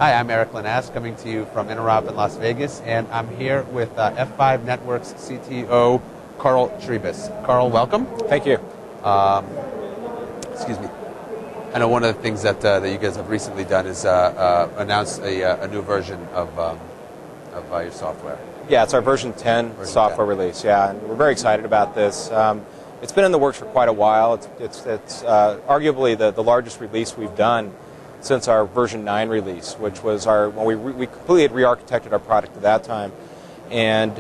Hi, I'm Erik Linask, coming to you from Interop in Las Vegas, and I'm here with F5 Networks CTO Karl Triebes. Karl, welcome. Thank you. Excuse me. I know one of the things that you guys have recently done is announce a new version of your software. Yeah, it's our version 10 software release. Yeah, and we're very excited about this. It's been in the works for quite a while. It's arguably the largest release we've done since our version 9 release, which was when we completely had re-architected our product at that time. And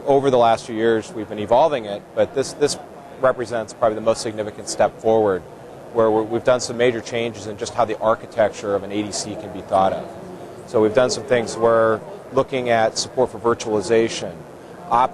over the last few years, we've been evolving it, but this represents probably the most significant step forward, where we've done some major changes in just how the architecture of an ADC can be thought of. So we've done some things where looking at support for virtualization,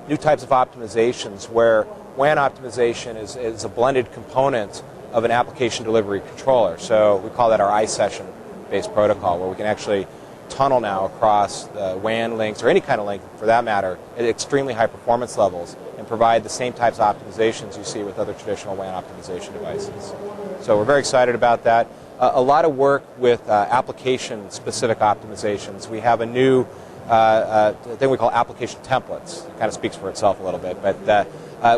new types of optimizations where WAN optimization is a blended component of an application delivery controller. So we call that our iSession-based protocol, where we can actually tunnel now across the WAN links, or any kind of link for that matter, at extremely high performance levels and provide the same types of optimizations you see with other traditional WAN optimization devices. So we're very excited about that. A lot of work with application-specific optimizations. We have a new thing we call application templates. It kind of speaks for itself a little bit, but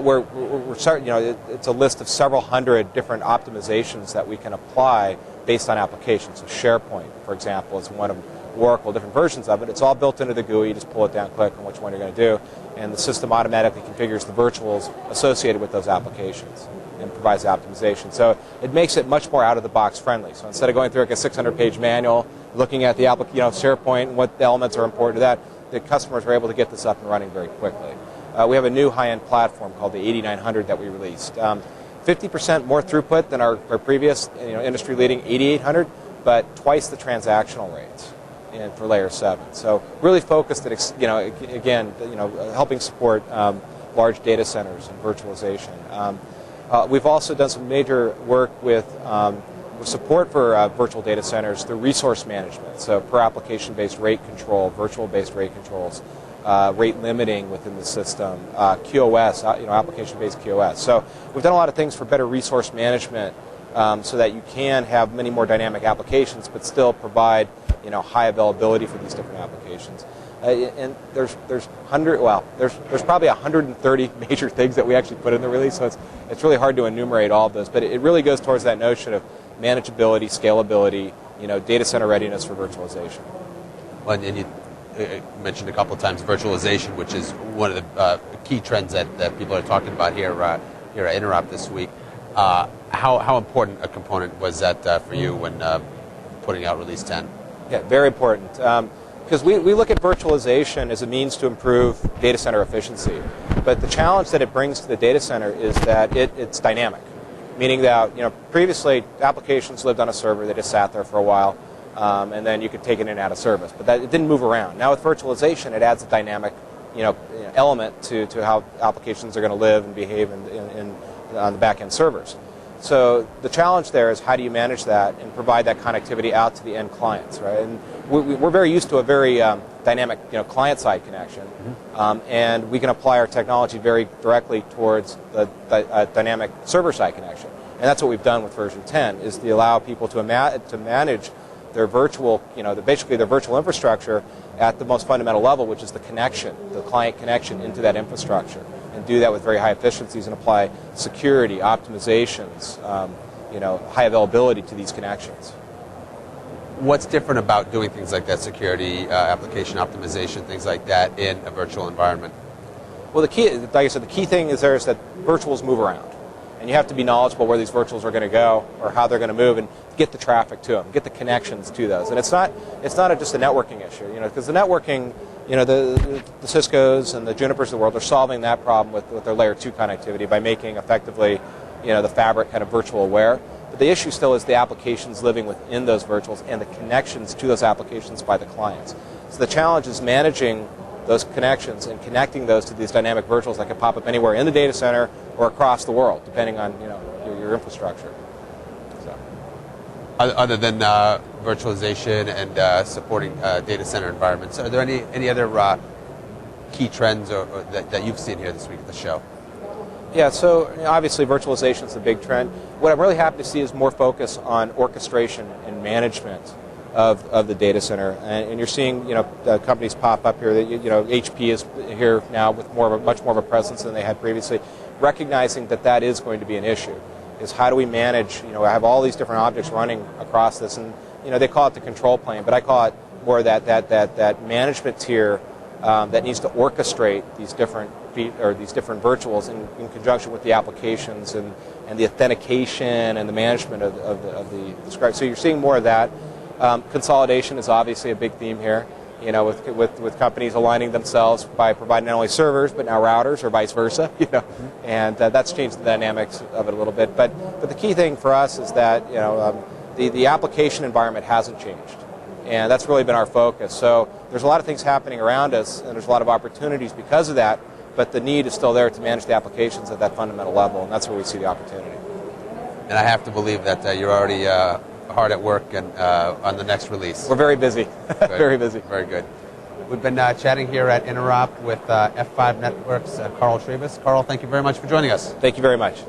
we're starting. It's a list of several hundred different optimizations that we can apply based on applications. So SharePoint, for example, is one of Oracle, different versions of it. It's all built into the GUI. You just pull it down, click on which one you're going to do, and the system automatically configures the virtuals associated with those applications and provides the optimization. So it makes it much more out-of-the-box friendly. So instead of going through like a 600-page manual, looking at the SharePoint and what elements are important to that, the customers are able to get this up and running very quickly. We have a new high-end platform called the 8900 that we released. 50% more throughput than our previous industry-leading 8800, but twice the transactional rates for layer 7. So really focused at helping support large data centers and virtualization. We've also done some major work with support for virtual data centers through resource management. So per application-based rate control, virtual-based rate controls, rate limiting within the system, QoS, application-based QoS. So we've done a lot of things for better resource management, so that you can have many more dynamic applications, but still provide high availability for these different applications. And there's probably 130 major things that we actually put in the release. So it's really hard to enumerate all of those, but it really goes towards that notion of manageability, scalability, data center readiness for virtualization. Well, and you mentioned a couple of times virtualization, which is one of the key trends that people are talking about here at Interop this week. How important a component was that for you when putting out Release 10? Yeah, very important. Because we look at virtualization as a means to improve data center efficiency. But the challenge that it brings to the data center is that it's dynamic. Meaning that previously applications lived on a server, they just sat there for a while, and then you could take it in and out of service. But it didn't move around. Now with virtualization, it adds a dynamic element to how applications are going to live and behave on the back-end servers. So the challenge there is how do you manage that and provide that connectivity out to the end clients, right? And we're very used to a very dynamic, client-side connection, and we can apply our technology very directly towards the dynamic server-side connection. And that's what we've done with version 10, is to allow people to manage their virtual, basically their virtual infrastructure at the most fundamental level, which is the connection, the client connection into that infrastructure, and do that with very high efficiencies and apply security, optimizations, high availability to these connections. What's different about doing things like that, security, application optimization, things like that, in a virtual environment? Well, like I said, the key thing is that virtuals move around. And you have to be knowledgeable where these virtuals are going to go or how they're going to move and get the traffic to them, get the connections to those. And it's not just a networking issue, because the networking, the Ciscos and the Junipers of the world are solving that problem with their layer 2 connectivity by making effectively, the fabric kind of virtual aware. But the issue still is the applications living within those virtuals and the connections to those applications by the clients. So the challenge is managing those connections and connecting those to these dynamic virtuals that can pop up anywhere in the data center or across the world, depending on your infrastructure. So. Other than virtualization and supporting data center environments, are there any other key trends that you've seen here this week at the show? Yeah, so obviously virtualization is a big trend. What I'm really happy to see is more focus on orchestration and management of the data center. And you're seeing companies pop up here. That, HP is here now with much more of a presence than they had previously, recognizing that is going to be an issue. Is how do we manage? I have all these different objects running across this, and they call it the control plane, but I call it more that management tier that needs to orchestrate these different virtuals in conjunction with the applications and the authentication and the management of the script. So you're seeing more of that. Consolidation is obviously a big theme here. With companies aligning themselves by providing not only servers but now routers or vice versa. And that's changed the dynamics of it a little bit. But the key thing for us is that the application environment hasn't changed. And that's really been our focus. So there's a lot of things happening around us, and there's a lot of opportunities because of that, but the need is still there to manage the applications at that fundamental level, and that's where we see the opportunity. And I have to believe that you're already hard at work and on the next release. We're very busy. Very busy. Very good. We've been chatting here at Interop with F5 Networks' Karl Triebes. Karl, thank you very much for joining us. Thank you very much.